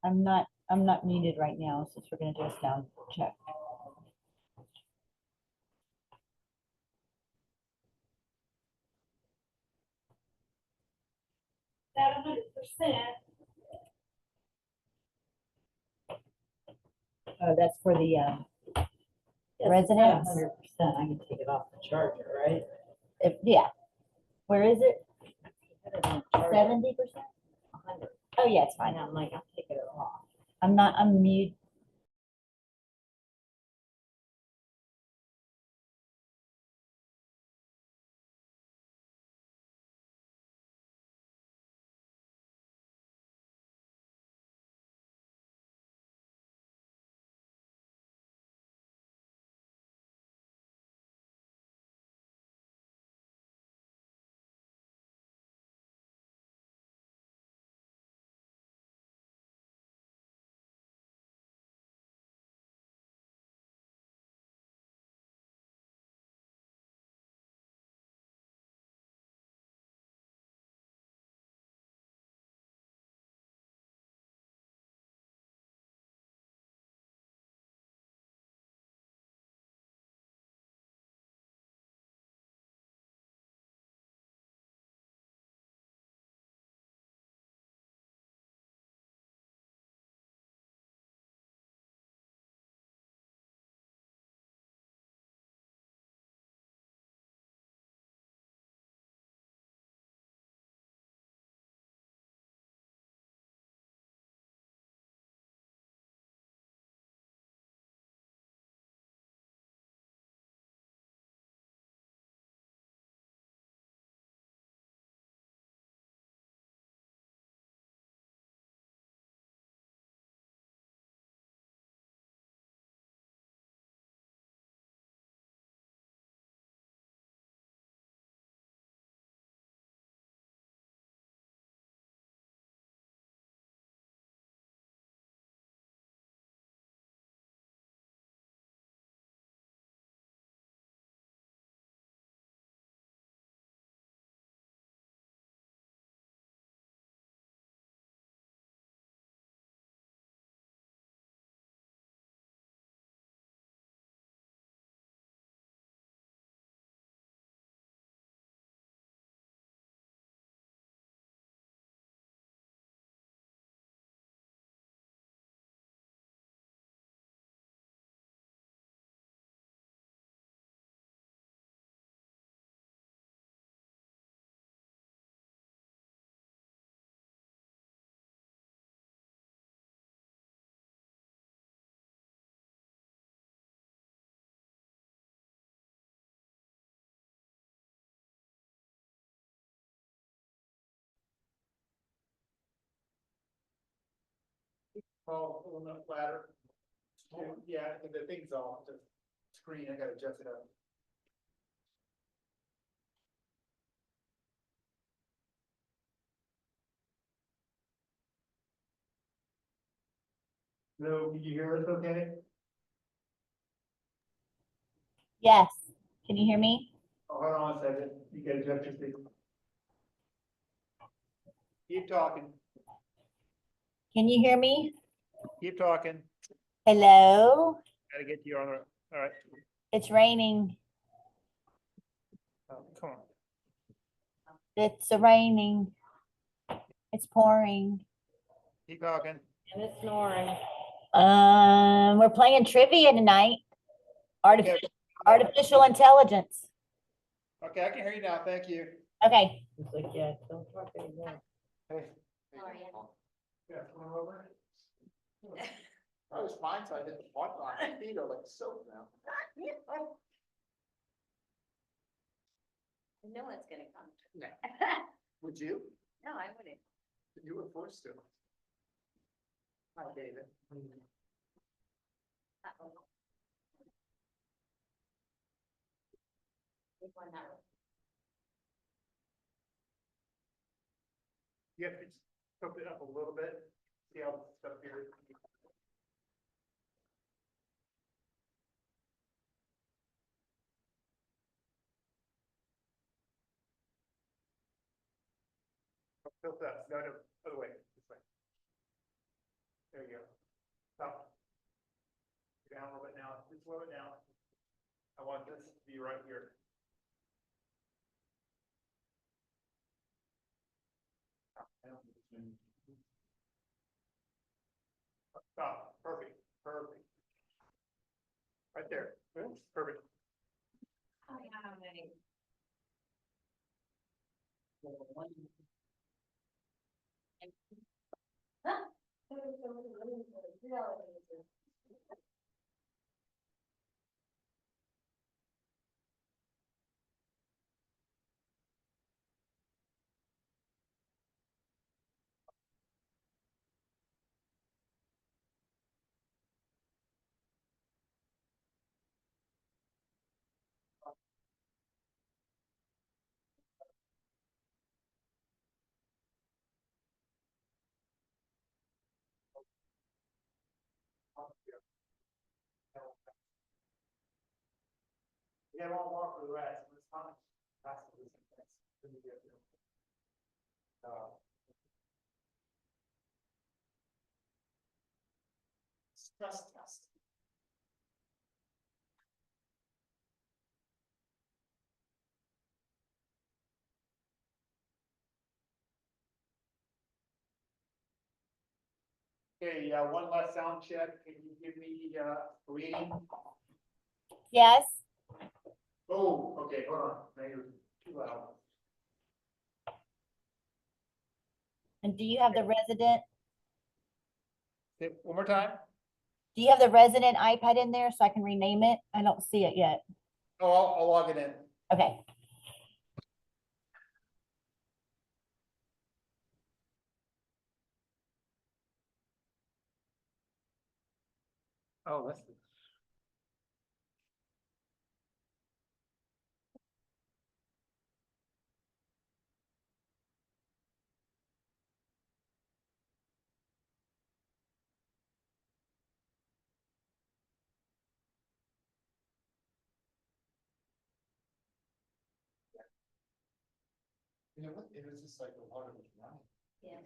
I'm not muted right now since we're gonna do a sound check. 100%. Oh, that's for the residents. 100%, I can take it off the charger, right? Yeah. Where is it? 70%? 100. Oh, yeah, it's fine. And I'm like, I'll take it off. I'm mute. Oh, a little bit flatter. Yeah, and the thing's off the screen, I gotta adjust it up. So, can you hear us okay? Yes. Can you hear me? Oh, hold on a second, you gotta adjust your speaker. Keep talking, Can you hear me? keep talking, Hello? gotta get you on the, all right, It's raining. oh, come on. It's raining. It's pouring. Keep talking. And it's snoring. We're playing trivia tonight. Okay. Artificial intelligence. Okay, I can hear you now, thank you. Okay. It's like, yeah, don't talk anymore. Hey. Yeah, come on over. I was fine, so I didn't want my feet are like soap now. No one's gonna come. No. Would you? No, I wouldn't. You were forced to. Hi, David. Uh-oh. Big one, that one. You have to just tilt it up a little bit, see how stuff here. Tilt that, no, other way, this way. There you go. Stop. Down a little bit now, just slow it down. I want this to be right here. Stop, perfect, perfect. Right there, perfect. Yeah, won't walk for the rest, it's fine. That's the reason. Stress test. Okay, one last sound check. Can you give me, reading? Yes, Oh, okay, hold on. Now you're too loud. and do you have the resident, Okay, one more time. do you have the resident iPad in there so I can rename it? I don't see it yet. Oh, I'll log it in. Okay, Oh, that's. You know what, it was just like the water was running. Yeah.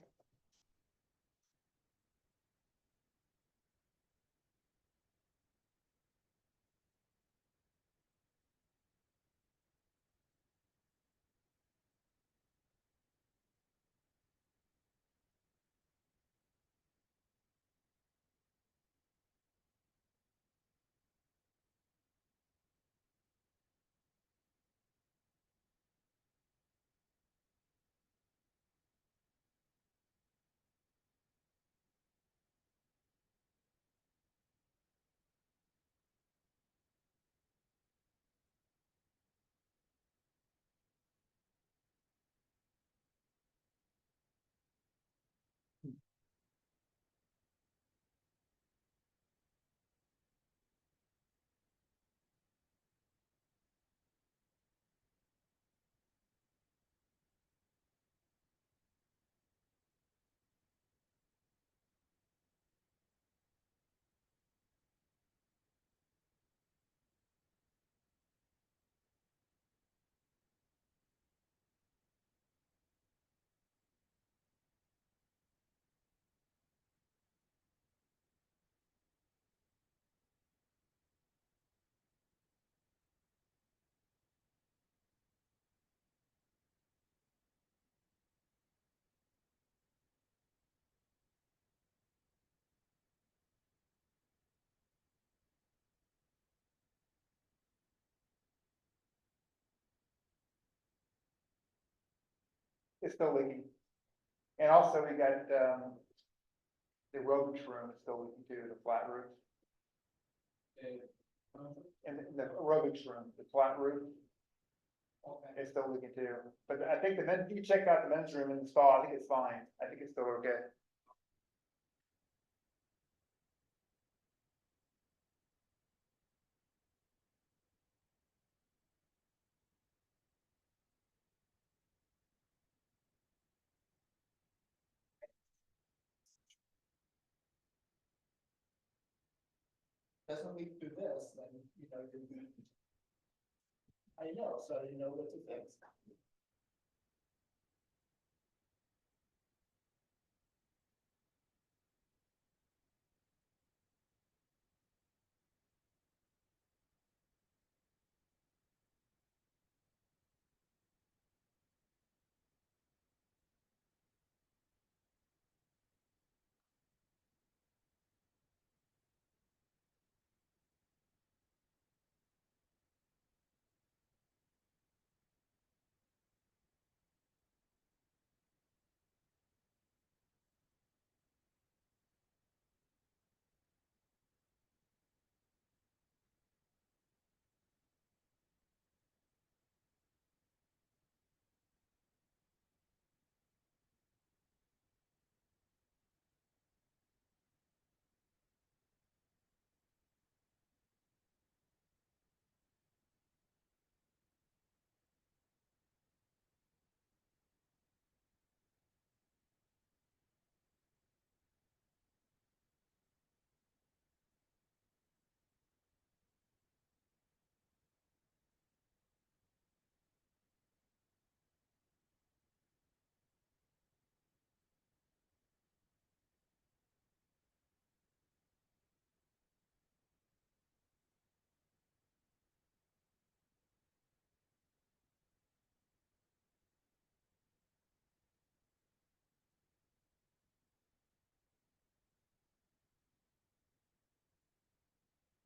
It's still leaking. And also we got, the aerobics room is still leaking too, the flat roof. And the aerobics room, the flat roof. It's still leaking too, but I think the men, you check out the men's room in the stall, I think it's fine, I think it's still okay. Doesn't leak through this, then, you know, you're good. I know, so you know what to fix.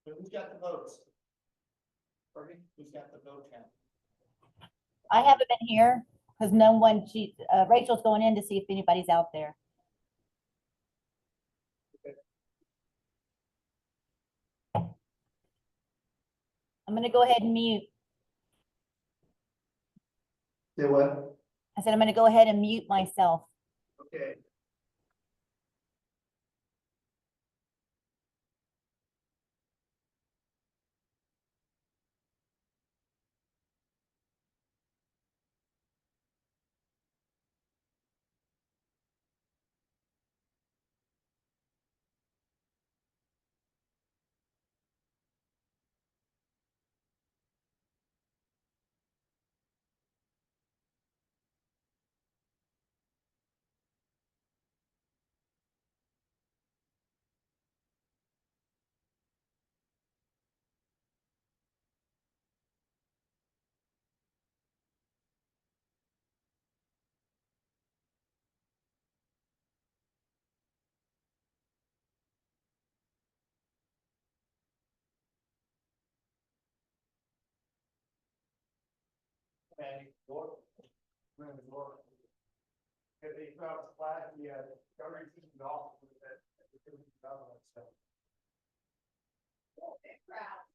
Who's got the votes? Fergie, who's got the vote count? I haven't been here because no one, Rachel's going in to see if anybody's out there. I'm gonna go ahead and mute. Say what? I said, I'm gonna go ahead and mute myself. Okay. And door. Room the door. If they found a flat, yeah, government teams off with that.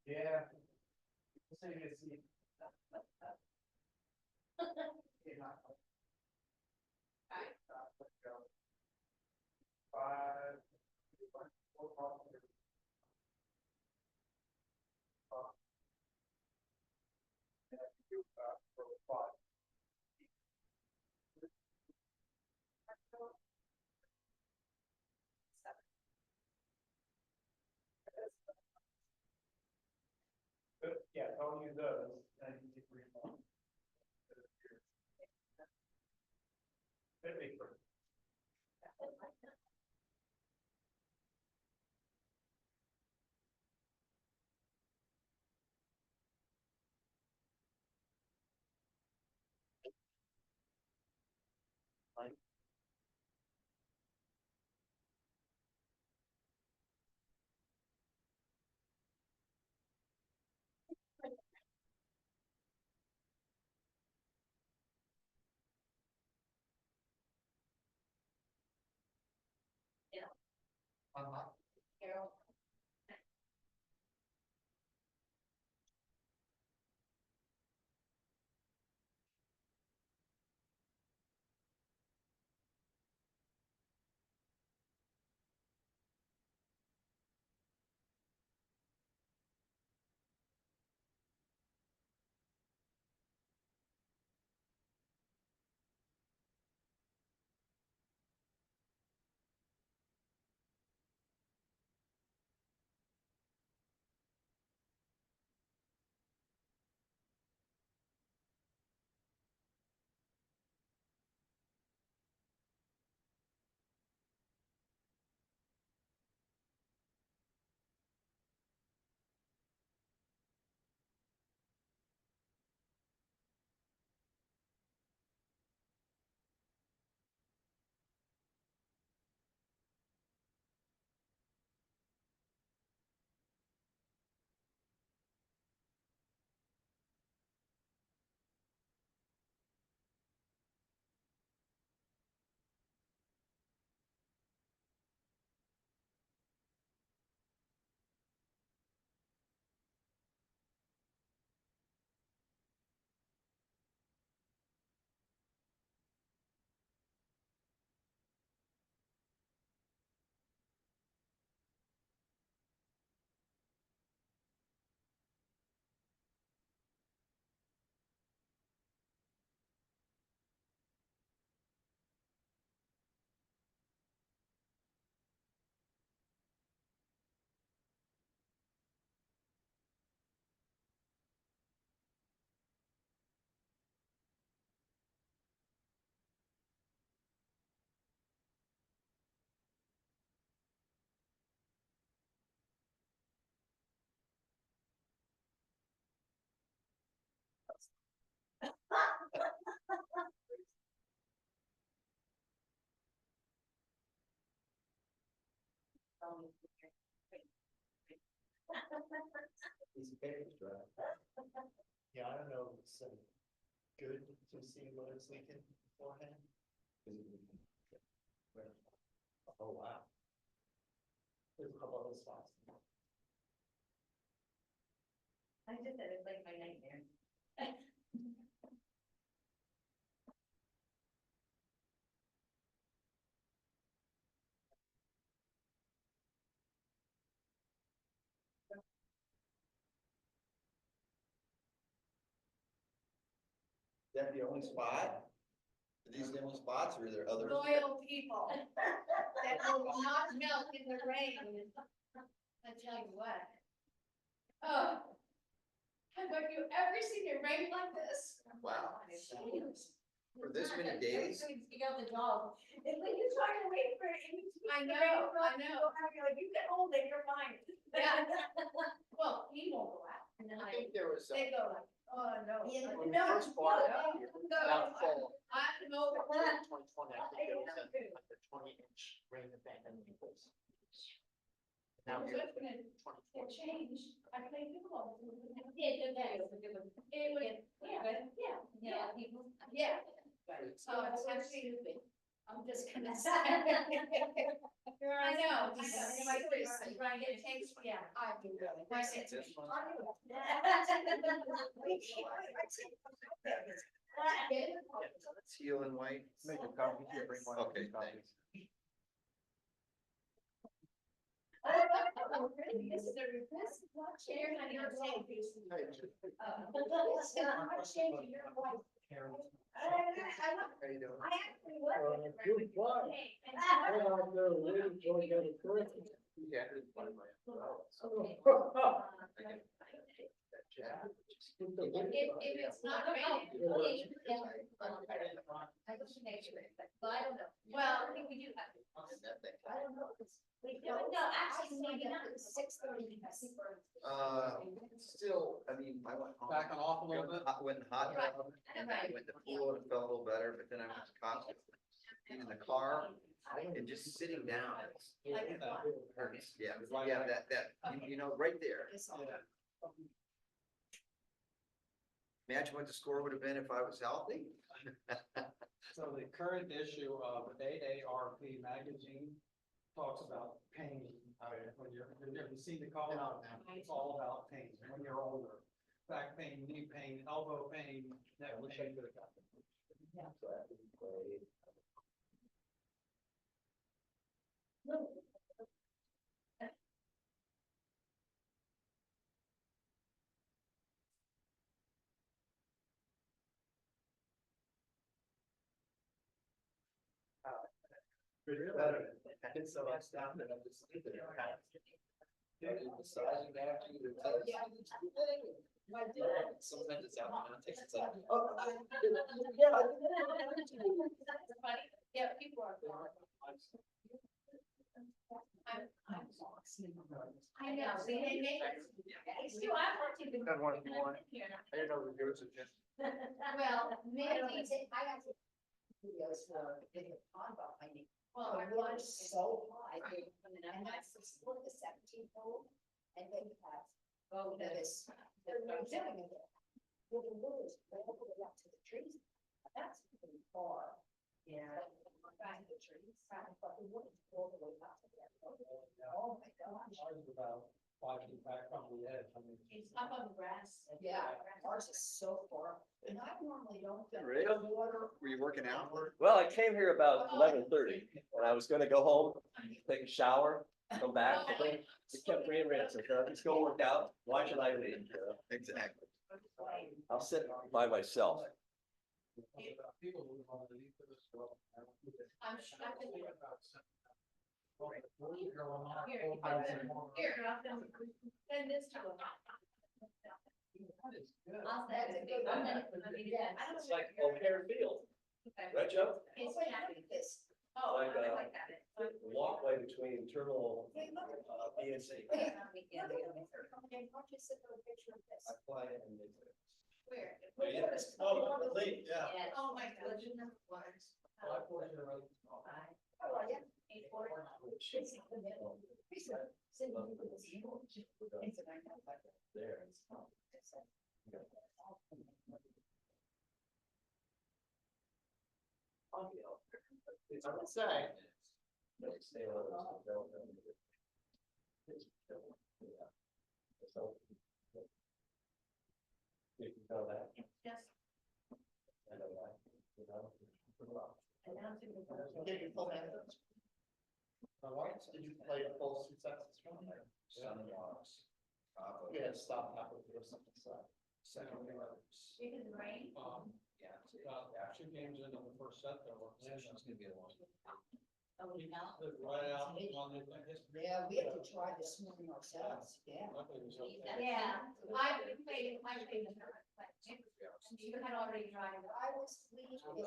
Yeah. So you can see. Five. Yeah, don't use those, then you can refund. That'd be great. Carol. Piece of paper is dry. Yeah, I don't know, if it's good to see what it's leaking beforehand. Oh, wow. There's a couple other spots. I just said it's like my nightmare. Is that the only spot? Are these the only spots or are there others? Loyal people that will not melt in the rain. I tell you what. Oh. Have you ever seen it rain like this? Wow. For this many days? You got the dog. And when you're trying to wait for it. I know. Like, you get hold it, you're fine. Yeah. Well, he won't go out. I think there was. They go like, oh, no. When we No, first bought it, no, no. Down fall. I know. 2020, I think there was like a 20-inch rain event and it was. Now we're at It 2020. changed. I played pickleball. It did, okay. It was, yeah. So it's actually, I'm just gonna say. I know, my voice, right, it takes, yeah, I do really. I said, This one? Teal and white. Make a copy here, bring one. Okay, thanks. This is a request, not chair, I don't take these. Karen. How you doing? I actually was. Good luck. Hey, and- Yeah. I didn't find my umbrellas. If it's not raining, please, yeah. I just make sure, but I don't know. Well, I think we do have. I don't know. We don't know, actually, maybe not 6:30. Still, I mean, I went home. Backing off a little bit. Went in the hot Right. tub, and then I went to the pool and it felt a little better, but then I went to Costco. In the car, and just sitting down, hurts, yeah, you know, right there. Imagine what the score would have been if I was healthy. So the current issue of AARP magazine talks about pain. When you see the call out, it's all about pain when you're older. Back pain, knee pain, elbow pain, neck pain. So I stopped and I just. Massaging after you. Sometimes it's out, it's like. Yeah, people are. I know, see, they make, it's too, I want to. Got one if you want. I didn't know there was a gym. Well, maybe, I got to videos for getting a pond off my knee. well, The water's so high, and that's the sport, the 17-hole, and they have, this, they're doing it. Well, the water's way all the way up to the trees, that's pretty far. Yeah. Behind the trees, but the water's all the way up to there. Oh, my gosh. Ours is about 5 feet back from the edge. I mean, it's up on the grass. Yeah, ours is so far, and I normally don't. get Really? Water. Were you working out? Well, I came here about 11:30 and I was gonna go home, take a shower, come back, but then it kept raining, so I said, let's go work out. Why should I leave? Exactly. I'll sit by myself. people who want to leave for this world. I'm sure. Here, Here, I'll send this to him. I'll send it. It's like O'Hare Field, right, Joe? It's This. Oh, Like, I like that. The walkway between Terminal B and C. Okay, I'll just send her a picture of this. I fly in and it's. Where? Oh, late, yeah. Oh, my gosh. Oh, yeah. 8:40. Sitting in the school. It's a nice house. There. It's hard to say. Stay on those. You can tell that. It's just. I know that, you know. Get your full name. My wife, did you play the full success from there? Son-in-laws. Yeah, stop halfway through or something, so. Second. Because of the rain. Yeah. Two games in on the first set, there were. It's gonna be a long. Oh, we know. Right out on the. Yeah, we had to try this morning ourselves, yeah. Luckily it was okay. Yeah, I played the first, but you had already tried. I was pleased with.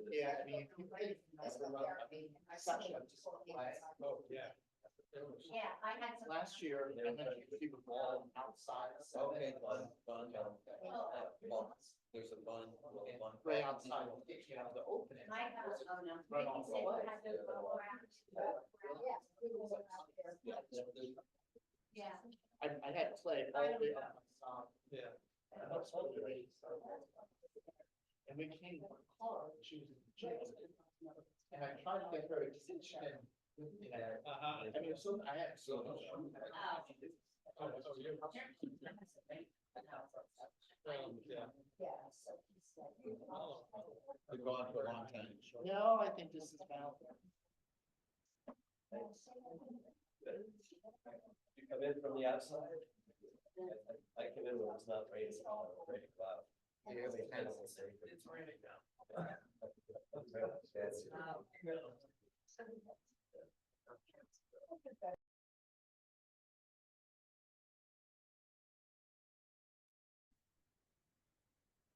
Yeah, I mean, if you play. That's what they're- I said it before the inside. Oh, yeah. It was- Yeah, I had some. Last year, and then you see the ball outside. so- Okay, fun. Oh. There's a bun. Right outside, you have to open it. My house, oh no, Right Ricky on. said you had to go around. Yes, we were out there. Yeah. I had to play all the way up. Yeah. And we came in the car, and she was in the jail. And I tried to get her to sit, she didn't. You know, I mean, so I had so much. Yeah. Yeah, so he said. Been gone for a long time. No, I think this is about. You come in from the outside. I come in when it's not raining, it's raining cloud. Yeah, they kind of say, It's raining now. That's-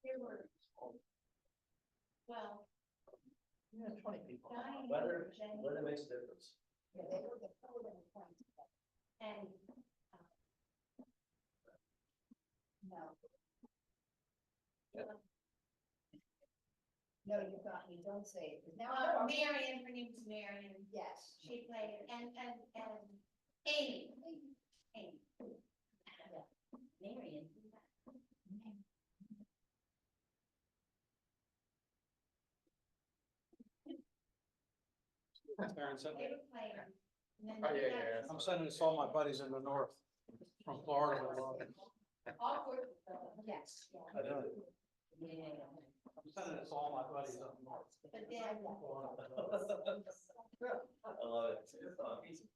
There were. Well. Yeah, 20 people. Diane Weather, and weather makes a difference. Yeah, they were the code and point. And, No. Yeah. No, you don't say it. 'Cause now I know. Marion, her name was Marion, Yes. she played, and Amy. Amy. Marion. Aaron sent They me. were playing. And then Oh, they yeah, got I'm sending this to all my buddies in the north, from Florida. Awkward. Yes. I know. I'm sending this to all my buddies up north. But then, I love it. It's not easy.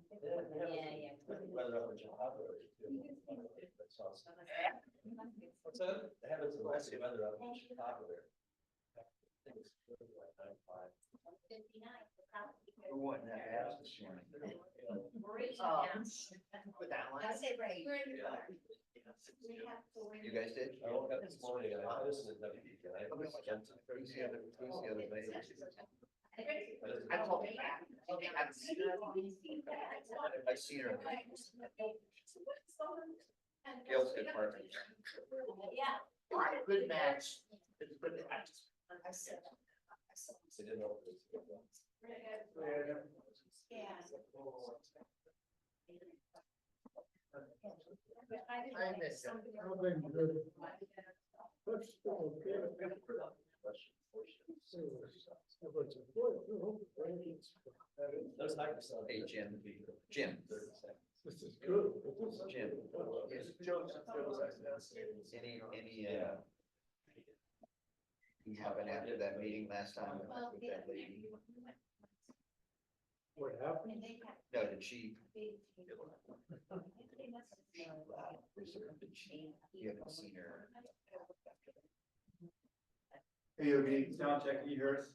yeah. Weather up in Chicago. That's awesome. What's that? They have some nice weather up in Chicago there. I think it's really like 95. 59. Who won that house this morning? With that one. I say right. We're in the Yeah. car. We have to. You guys did? I woke up this morning and I listened to WP and I Who's the other, who's the other lady? I told you. I've seen her. I seen her. Gail's good partner. Yeah. Good match. It's good match. I said. They didn't know. It was- Yeah. I miss it. Those hikers. Hey, Jim. This is good. Jim. Any, you happened after that meeting last time with that lady? What happened? And they have No, did she? big. Did she? You haven't seen her. Hey, Yogi, sound check, can you hear us?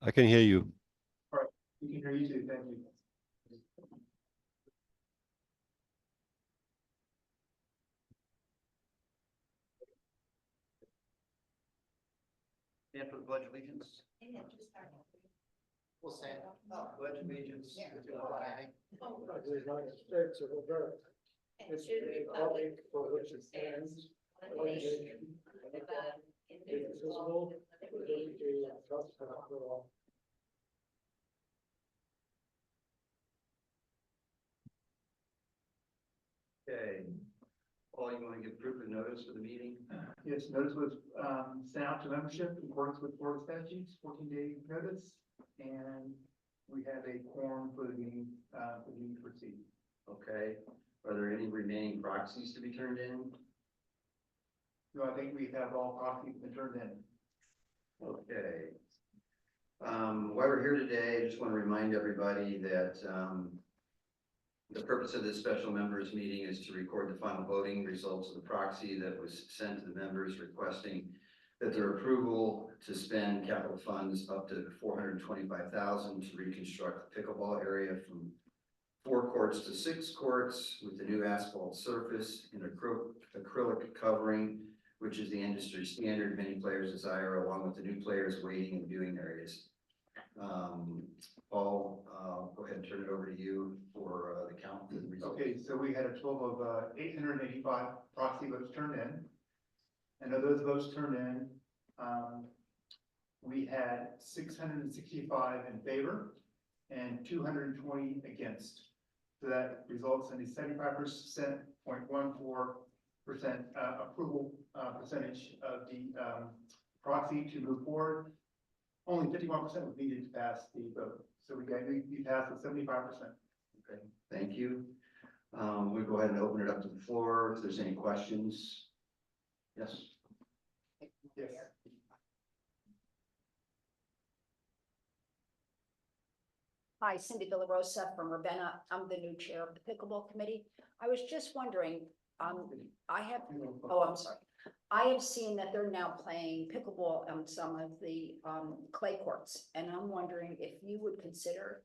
I can hear you. We can hear you too, thank you. Stand for the pledge of allegiance. We'll say. Pledge allegiance to the flag Of the United States of America. It's the republic for which it stands, one nation, It's visible, but every day, that's kind of put off. Okay. Paul, you want to give proof of notice for the meeting? Yes, notice was, sent out to membership in accordance with Florida statutes, 14-day notice. And we have a quorum for the meeting to proceed. Okay. Are there any remaining proxies to be turned in? So I think we have all proxies been turned in. Okay. While we're here today, I just want to remind everybody that, the purpose of this special members meeting is to record the final voting results of the proxy that was sent to the members requesting that their approval to spend capital funds up to $425,000 to reconstruct the pickleball area from 4 courts to 6 courts with the new asphalt surface and acrylic covering, which is the industry standard many players desire, along with the new players waiting and viewing areas. Paul, go ahead and turn it over to you for the count of the results. Okay, so we had a total of 885 proxy votes turned in. And of those votes turned in, we had 665 in favor and 220 against. So that results in a 75.14% approval percentage of the proxy to move forward. Only 51% was needed to pass the vote. So we passed with 75%. Okay, thank you. We'll go ahead and open it up to the floor. If there's any questions. Yes. Yes. Hi, Cindy Villarosa from Ravenna. I'm the new chair of the pickleball committee. I was just wondering, I'm sorry. I have seen that they're now playing pickleball on some of the clay courts, and I'm wondering if you would consider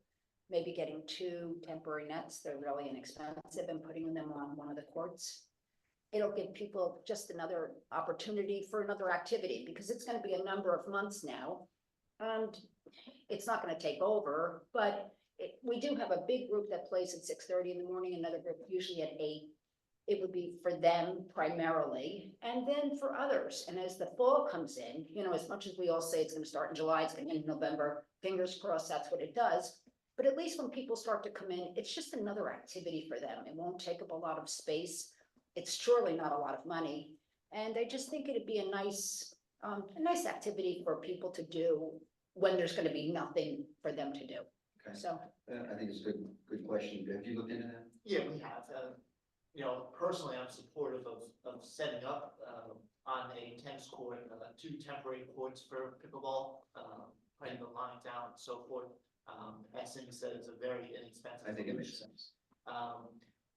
maybe getting 2 temporary nets. They're really inexpensive, and putting them on one of the courts. It'll give people just another opportunity for another activity, because it's going to be a number of months now, and it's not going to take over. But we do have a big group that plays at 6:30 in the morning, another group usually at 8. It would be for them primarily, and then for others. And as the fall comes in, you know, as much as we all say it's going to start in July, it's going to end in November, fingers crossed that's what it does. But at least when people start to come in, it's just another activity for them. It won't take up a lot of space. It's surely not a lot of money. And I just think it'd be a nice activity for people to do when there's going to be nothing for them to do. Okay. So, I think it's a good question. Have you looked into that? Yeah, we have. You know, personally, I'm supportive of setting up on a tennis court, 2 temporary courts for pickleball, playing the line down and so forth. As Cindy said, it's a very inexpensive. I think it makes solution. sense.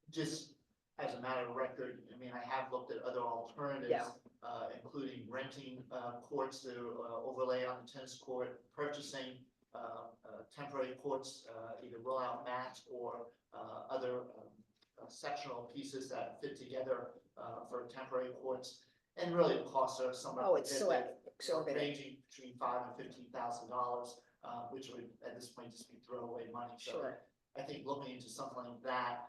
Just as a matter of record, I mean, I have looked at other alternatives, including renting courts to overlay on the tennis court, purchasing temporary courts, either roll out mats or other sectional pieces that fit together for temporary courts. And really the costs are somewhere. oh, it's so exorbitant. Ranging between $5,000 and $15,000, which would at this point just be throwaway money. So Sure. I think looking into something like that,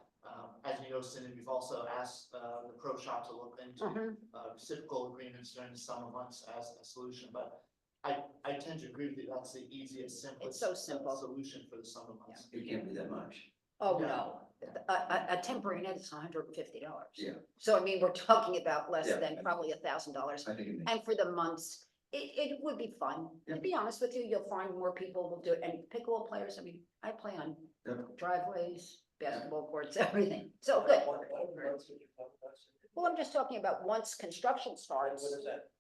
as you know, Cindy, we've also asked the pro shop to look into reciprocal agreements during the summer months as a solution. But I tend to agree with you. That's the easiest, simplest so simple. solution for the summer months. It can't be that much. Oh, Yeah. no, a temporary net is $150. Yeah. So I mean, we're talking about less Yeah. than probably $1,000. I think it makes. And for the months, it would be fun. Yeah. To be honest with you, you'll find more people will do it. And pickleball players, I mean, I play on Yeah. driveways, basketball courts, everything. So good. Well, I'm just talking about once construction starts. What is that?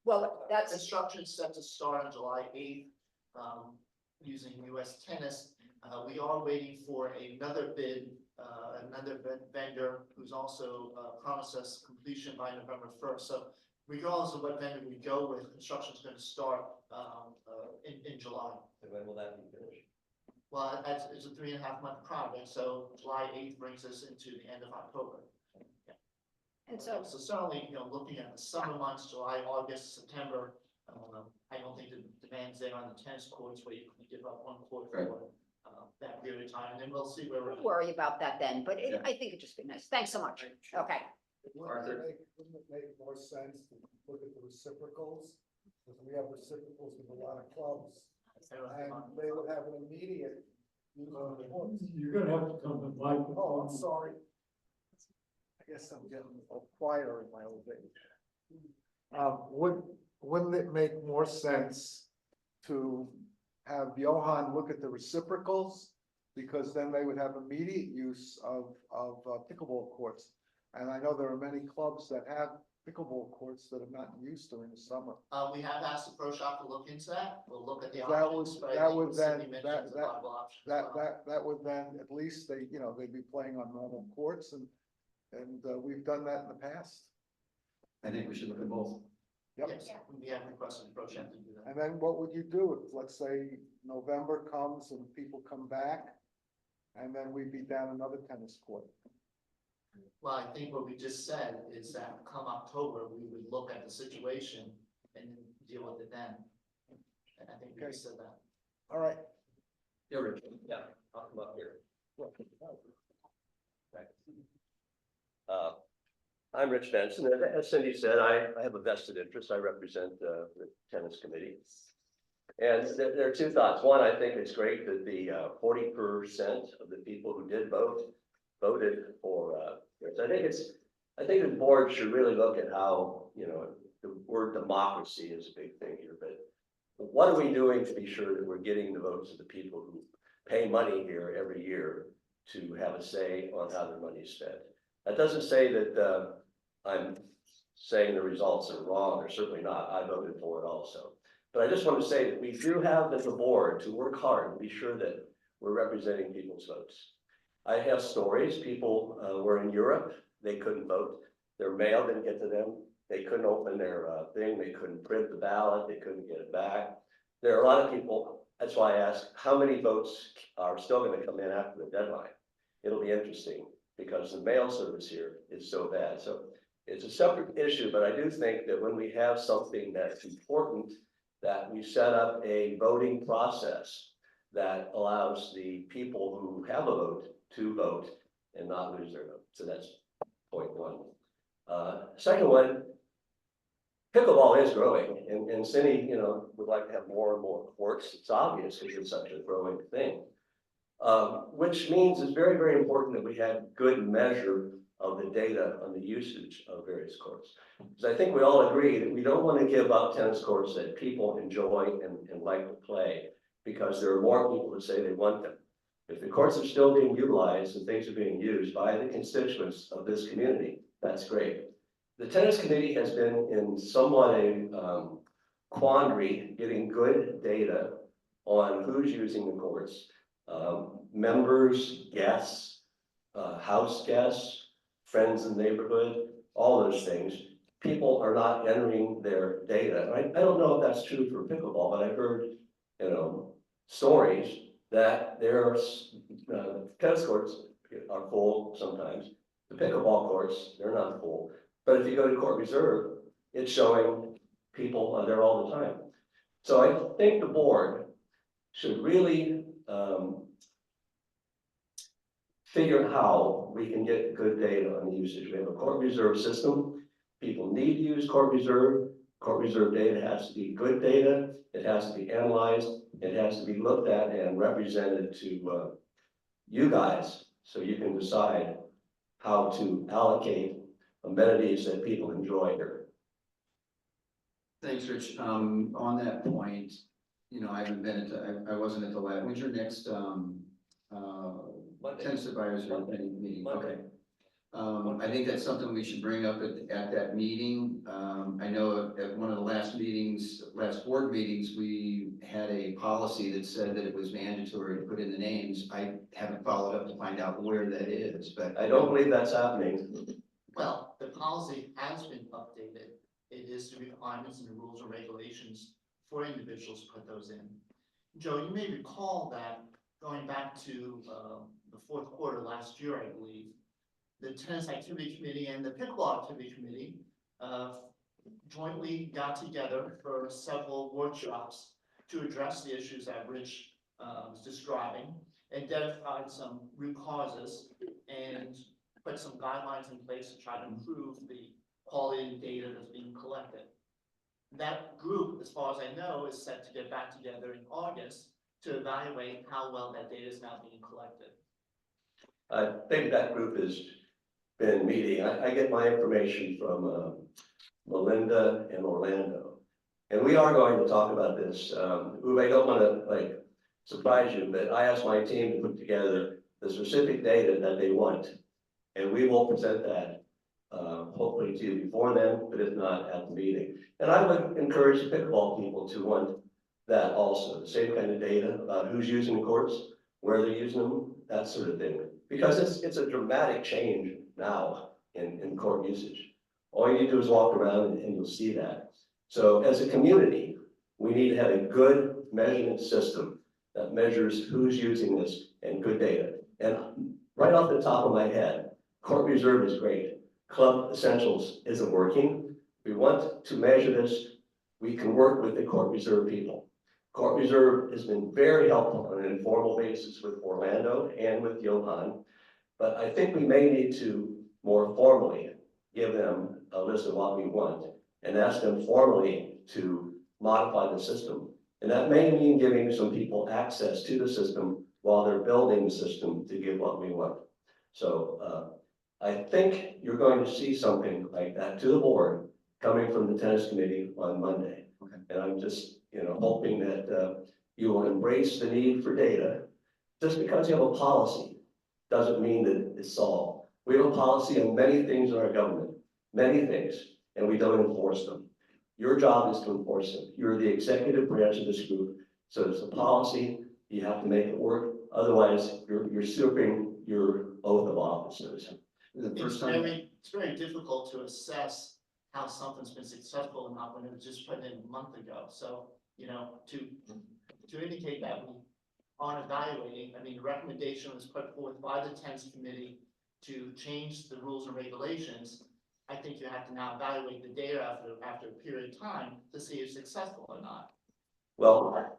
Well, that's, Construction is set to start on July 8th, using US Tennis. We are waiting for another bid, vendor who's also promised us completion by November 1st. So regardless of what vendor we go with, construction is going to start in July. And when will that be finished? Well, it's a 3.5 month project, so July 8th brings us into the end of October. and so, So certainly, you know, looking at the summer months, July, August, September, I don't think the demand's there on the tennis courts where you can give up 1 court Right. for that period of time, and then we'll see where we're don't at. worry about that then, but Yeah. I think it'd just be nice. Thanks so much. Okay. Arthur? Wouldn't it make more sense to look at the reciprocals? Because we have reciprocals with a lot of clubs, and they would have an immediate use of the courts. You're gonna have to come to my. Oh, I'm sorry. I guess I'm getting quieter in my old age. Wouldn't it make more sense to have Johan look at the reciprocals? Because then they would have immediate use of pickleball courts. And I know there are many clubs that have pickleball courts that are not in use during the summer. We have asked the pro shop to look into that. We'll look at the That options. would- but I that think would what Cindy then- mentioned that- is a that- viable option as well. That would then, at least they, they'd be playing on normal courts and we've done that in the past. I think we should look at both. Yep. Yes, we have requested the pro shop to do that. And then what would you do if, let's say, November comes and people come back? And then we'd be down another tennis court. Well, I think what we just said is that come October, we would look at the situation and deal with it then. And I think we Okay. just said that. All right. Yeah, Rich, yeah, I'll come up here. I'm Rich Benson, and as Cindy said, I have a vested interest. I represent the tennis committee. And there are two thoughts. One, I think it's great that the 40% of the people who did vote voted for this. I think the board should really look at how, the word democracy is a big thing here, but what are we doing to be sure that we're getting the votes of the people who pay money here every year to have a say on how their money is spent? That doesn't say that I'm saying the results are wrong, or certainly not. I voted for it also. But I just want to say that we do have as a board to work hard and be sure that we're representing people's votes. I have stories. People were in Europe. They couldn't vote. Their mail didn't get to them. They couldn't open their thing. They couldn't print the ballot. They couldn't get it back. There are a lot of people. That's why I asked how many votes are still going to come in after the deadline. It'll be interesting because the mail service here is so bad. So it's a separate issue, but I do think that when we have something that's important, that we set up a voting process that allows the people who have a vote to vote and not lose their vote. So that's point one. Second one, pickleball is growing, and Cindy, would like to have more and more courts. It's obvious because it's such a growing thing. Which means it's very, very important that we have good measure of the data on the usage of various courts. Because I think we all agree that we don't want to give up tennis courts that people enjoy and like to play because there are more people that say they want them. If the courts are still being utilized and things are being used by the constituents of this community, that's great. The tennis committee has been in somewhat a quandary getting good data on who's using the courts. Members, guests, house guests, friends in the neighborhood, all those things. People are not entering their data. I don't know if that's true for pickleball, but I've heard, stories that there's tennis courts are full sometimes. The pickleball courts, they're not full. But if you go to Court Reserve, it's showing people there all the time. So I think the board should really figure how we can get good data on the usage. We have a Court Reserve system. People need to use Court Reserve. Court Reserve data has to be good data. It has to be analyzed. It has to be looked at and represented to you guys so you can decide how to allocate amenities that people enjoy here. Thanks, Rich. On that point, I haven't been I wasn't at the last, when's your next, tennis advisory meeting? Monday. Okay. I think that's something we should bring up at that meeting. I know at one of the last board meetings, we had a policy that said that it was mandatory to put in the names. I haven't followed up to find out where that is, but. I don't believe that's happening. Well, the policy has been updated. It is the requirements and the rules and regulations for individuals to put those in. Joe, you may recall that going back to the fourth quarter last year, I believe, the tennis activity committee and the pickleball activity committee jointly got together for several workshops to address the issues that Rich was describing, identified some root causes, and put some guidelines in place to try to improve the quality of data that's being collected. That group, as far as I know, is set to get back together in August to evaluate how well that data is now being collected. I think that group has been meeting. I get my information from Melinda and Orlando. And we are going to talk about this. Uwe, I don't want to surprise you, but I asked my team to put together the specific data that they want. And we will present that hopefully to you before then, but if not, at the meeting. And I would encourage the pickleball people to want that also, the same kind of data about who's using the courts, where they're using them, that sort of thing. Because it's a dramatic change now in court usage. All you need to do is walk around and you'll see that. So as a community, we need to have a good measurement system that measures who's using this and good data. And right off the top of my head, Court Reserve is great. Club Essentials isn't working. We want to measure this. We can work with the Court Reserve people. Court Reserve has been very helpful on an informal basis with Orlando and with Johan. But I think we may need to more formally give them a list of what we want and ask them formally to modify the system. And that may mean giving some people access to the system while they're building the system to give what we want. So I think you're going to see something like that to the board coming from the tennis committee on Monday. Okay. And I'm just, hoping that you will embrace the need for data. Just because you have a policy doesn't mean that it's solved. We have a policy on many things in our government, many things, and we don't enforce them. Your job is to enforce them. You're the executive branch of this group. So it's a policy, you have to make it work. Otherwise, you're usurping your oath of office. The first time. It's very difficult to assess how something's been successful or not when it was just put in a month ago. So, to indicate that we aren't evaluating, the recommendation was put forth by the tennis committee to change the rules and regulations. I think you have to now evaluate the data after a period of time to see if it's successful or not. Well,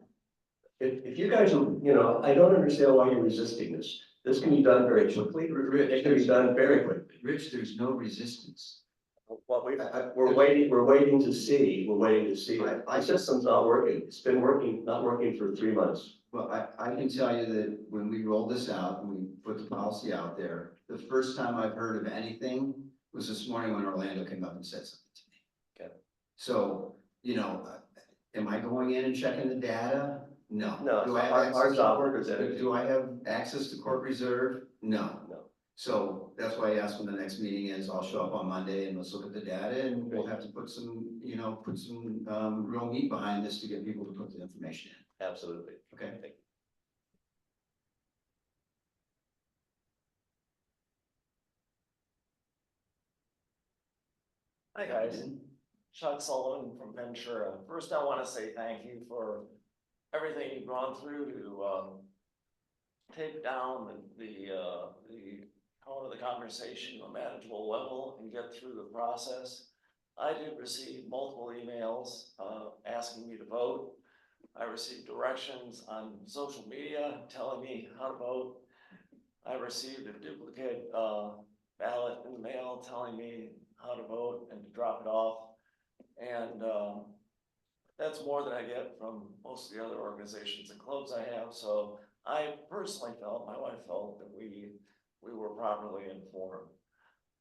if you guys are, I don't understand why you're resisting this. This can be done very quickly. It can be done very quickly. Rich, there's no resistance. Well, we're waiting to see. The system's not working. It's been not working for 3 months. Well, I can tell you that when we rolled this out and we put the policy out there, the first time I've heard of anything was this morning when Orlando came up and said something to me. Okay. So, am I going in and checking the data? No. No, Do I have our access to job Court- representative. Do I have access to Court Reserve? No. No. So that's why I asked when the next meeting is. I'll show up on Monday and let's look at the data and we'll have to put some, real meat behind this to get people to put the information in. Absolutely. Okay. Hi, guys. Chuck Sullivan from Ventura. First, I want to say thank you for everything you've gone through to take down the tone of the conversation to a manageable level and get through the process. I did receive multiple emails asking me to vote. I received directions on social media telling me how to vote. I received a duplicate ballot in the mail telling me how to vote and to drop it off. And that's more than I get from most of the other organizations and clubs I have. So I personally felt, my wife felt, that we were properly informed.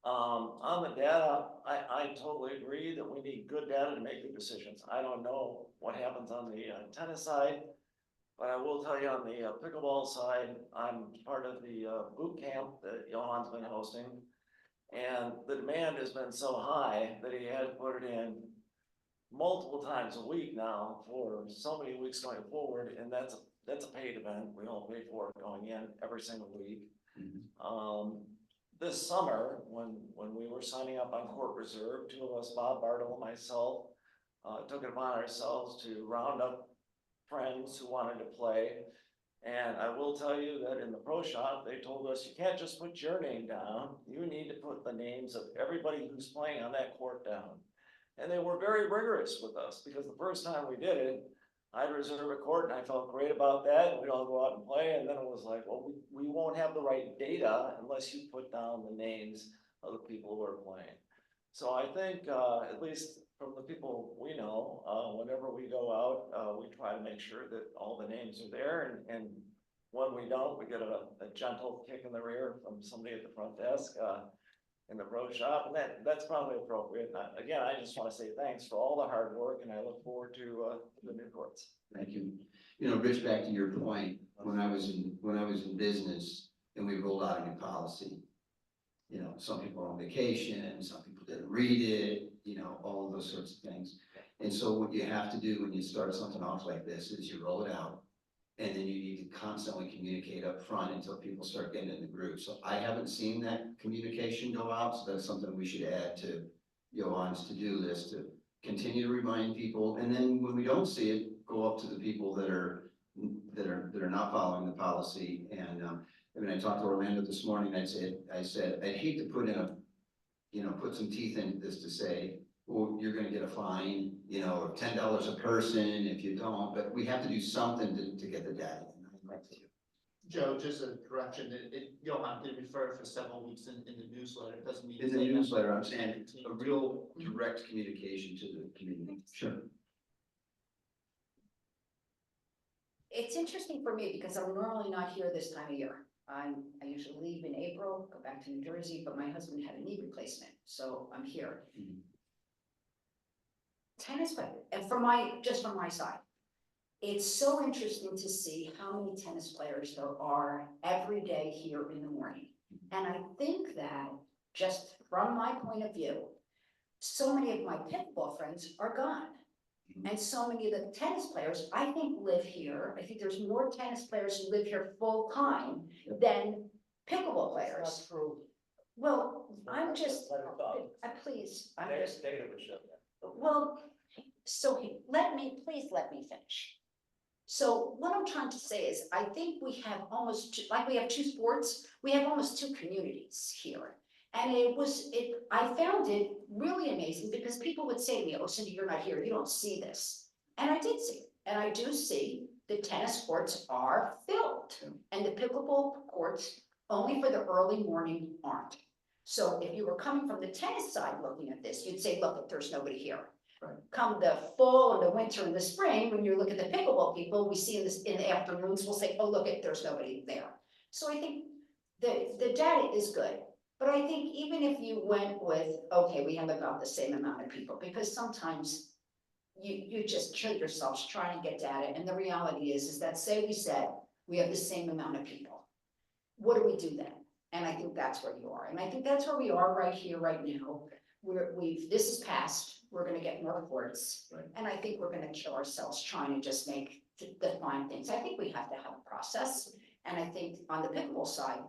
On the data, I totally agree that we need good data to make good decisions. I don't know what happens on the tennis side, but I will tell you on the pickleball side, I'm part of the boot camp that Johan's been hosting. And the demand has been so high that he had to put it in multiple times a week now for so many weeks going forward. And that's a paid event. We all pay for it going in every single week. Mm-hmm. This summer, when we were signing up on Court Reserve, two of us, Bob Bartle and myself, took it upon ourselves to round up friends who wanted to play. And I will tell you that in the pro shop, they told us, you can't just put your name down. You need to put the names of everybody who's playing on that court down. And they were very rigorous with us because the first time we did it, I'd reserve a court and I felt great about that, and we'd all go out and play, and then it was like, well, we won't have the right data unless you put down the names of the people who are playing. So I think, at least from the people we know, whenever we go out, we try to make sure that all the names are there, and when we don't, we get a gentle kick in the rear from somebody at the front desk, in the pro shop, and that's probably appropriate. Again, I just want to say thanks for all the hard work, and I look forward to the new courts. Thank you. You know, Rich, back to your point, when I was in business and we rolled out a new policy, you know, some people were on vacation, some people didn't read it, you know, all of those sorts of things. And so what you have to do when you start something off like this is you roll it out, and then you need to constantly communicate up front until people start getting in the groove. So I haven't seen that communication go out, so that's something we should add to Johan's to-do list, to continue to remind people. And then when we don't see it, go up to the people that are not following the policy. And I mean, I talked to Orlando this morning. I said I'd hate to put some teeth into this to say, well, you're gonna get a fine, you know, of $10 a person if you don't, but we have to do something to get the data. Joe, just a correction, Johan did refer for several weeks in the newsletter, it doesn't mean. In the newsletter, I'm saying a real direct communication to the community. Sure. It's interesting for me because I'm normally not here this time of year. I usually leave in April, go back to New Jersey, but my husband had a knee replacement, so I'm here. Mhm. Tennis player, and from my side, it's so interesting to see how many tennis players there are every day here in the morning. And I think that, just from my point of view, so many of my pickleball friends are gone. And so many of the tennis players, I think, live here. I think there's more tennis players who live here full time than pickleball players. That's true. Well, I'm just, please, I'm just, well, so please let me finish. So what I'm trying to say is, I think we have like we have two sports, we have almost two communities here. And I found it really amazing because people would say to me, oh, Cindy, you're not here, you don't see this. And I did see it, and I do see the tennis courts are filled, and the pickleball courts, only for the early morning, aren't. So if you were coming from the tennis side looking at this, you'd say, look, there's nobody here. Right. Come the fall and the winter and the spring, when you look at the pickleball people, we see in the afternoons, we'll say, oh, look, there's nobody there. So I think the data is good. But I think even if you went with, okay, we have about the same amount of people, because sometimes you just kill yourselves trying to get data. And the reality is that say we said we have the same amount of people. What do we do then? And I think that's where you are. And I think that's where we are right here, right now. This is passed, we're gonna get more reports. Right. And I think we're gonna kill ourselves trying to just define things. I think we have to have a process. And I think on the pickleball side,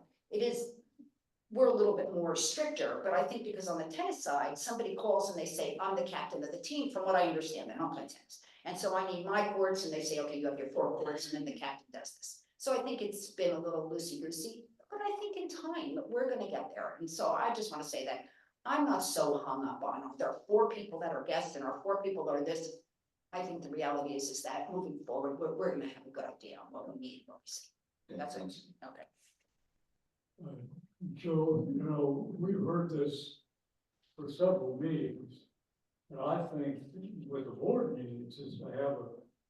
we're a little bit more stricter, but I think because on the tennis side, somebody calls and they say, I'm the captain of the team, from what I understand, they don't play tennis. And so I need my courts, and they say, okay, you have your 4 courts, and then the captain does this. So I think it's been a little loosey-goosey, but I think in time, we're gonna get there. And so I just wanna say that I'm not so hung up on, if there are 4 people that are guests and or 4 people that are this. I think the reality is that moving forward, we're gonna have a good idea on what we need, what we see. That's it. Okay. Joe, you know, we've heard this for several meetings. And I think with the board meetings is to have a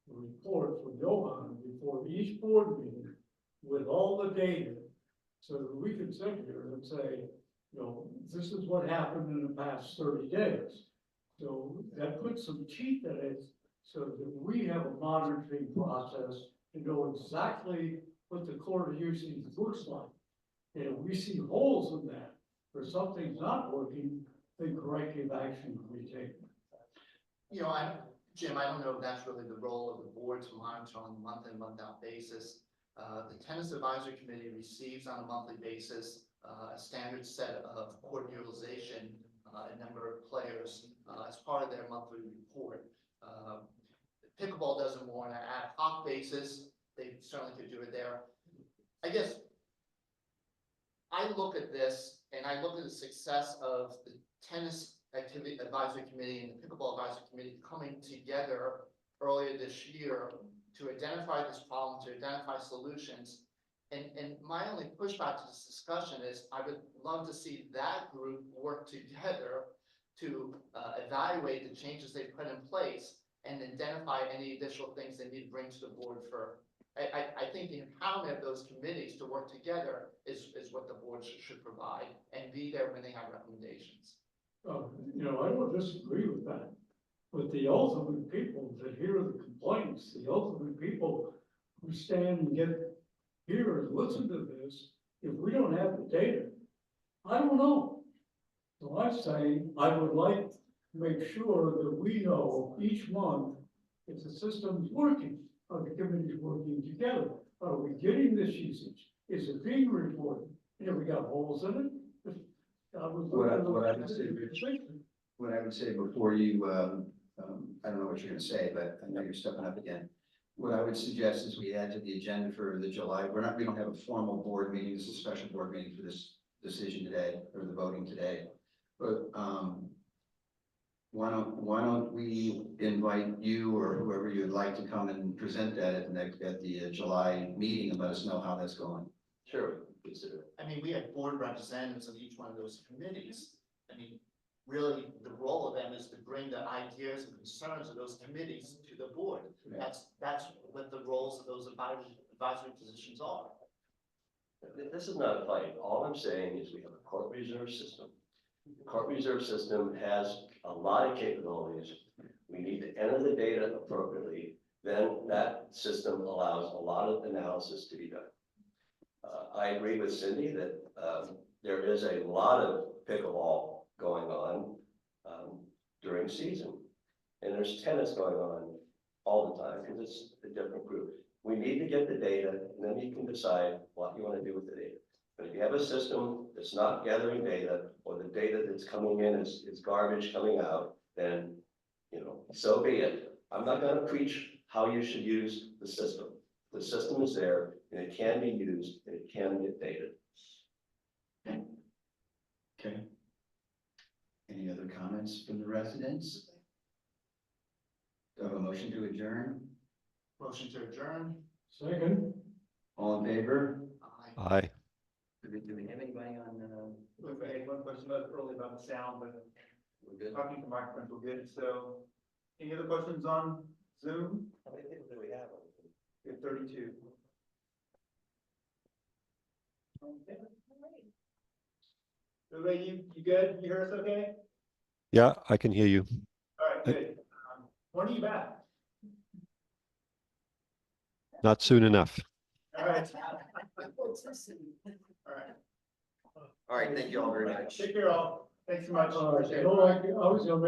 report from Johan before each board meeting with all the data, so that we can sit here and say, you know, this is what happened in the past 30 days. So that puts some teeth in it so that we have a monitoring process to know exactly what the court usage looks like. And if we see holes in that, or something's not working, then corrective action can be taken. You know, Jim, I don't know if that's really the role of the board to monitor on a month in, month out basis. The tennis advisory committee receives on a monthly basis a standard set of court utilization, a number of players as part of their monthly report. Pickleball does it more on an ad hoc basis. They certainly could do it there. I guess I look at this and I look at the success of the tennis activity advisory committee and the pickleball advisory committee coming together earlier this year to identify this problem, to identify solutions. And my only pushback to this discussion is I would love to see that group work together to evaluate the changes they put in place and identify any additional things they need to bring to the board for. I think the empowerment of those committees to work together is what the board should provide and be there when they have recommendations. You know, I don't disagree with that. But the ultimate people that hear the complaints, the ultimate people who stand and hear and listen to this, if we don't have the data, I don't know. So I'm saying I would like to make sure that we know each month if the system's working, are the committees working together? Are we getting this usage? Is it being reported? And if we got holes in it, What I would say, Rich, what I would say before you, I don't know what you're gonna say, but I know you're stepping up again. What I would suggest is we add to the agenda for the July, we don't have a formal board meeting, this is a special board meeting for this decision today, or the voting today. But, why don't we invite you or whoever you'd like to come and present that at the July meeting and let us know how that's going. Sure, consider it. I mean, we have board representatives of each one of those committees. I mean, really, the role of them is to bring the ideas and concerns of those committees to the board. That's what the roles of those advisory positions are. This is not a fight. All I'm saying is we have a court reserve system. The court reserve system has a lot of capabilities. We need to enter the data appropriately. Then that system allows a lot of analysis to be done. I agree with Cindy that there is a lot of pickleball going on during season. And there's tennis going on all the time because it's a different group. We need to get the data and then you can decide what you want to do with the data. But if you have a system that's not gathering data or the data that's coming in is garbage coming out, then, you know, so be it. I'm not going to preach how you should use the system. The system is there and it can be used and it can get data. Okay. Any other comments from the residents? Do I have a motion to adjourn? Motion to adjourn. Second. All in favor? Aye. Do we have anybody on, Look, I had one question earlier about the sound, but we're good? talking to microphones were good, so any other questions on Zoom? How many people do we have? We have 32. Okay. Everybody, you good? You hear us okay? Yeah, I can hear you. All right, good. When are you back? Not soon enough. All right. All right. All right, thank you all very much. Take care all. Thanks so much. I was gonna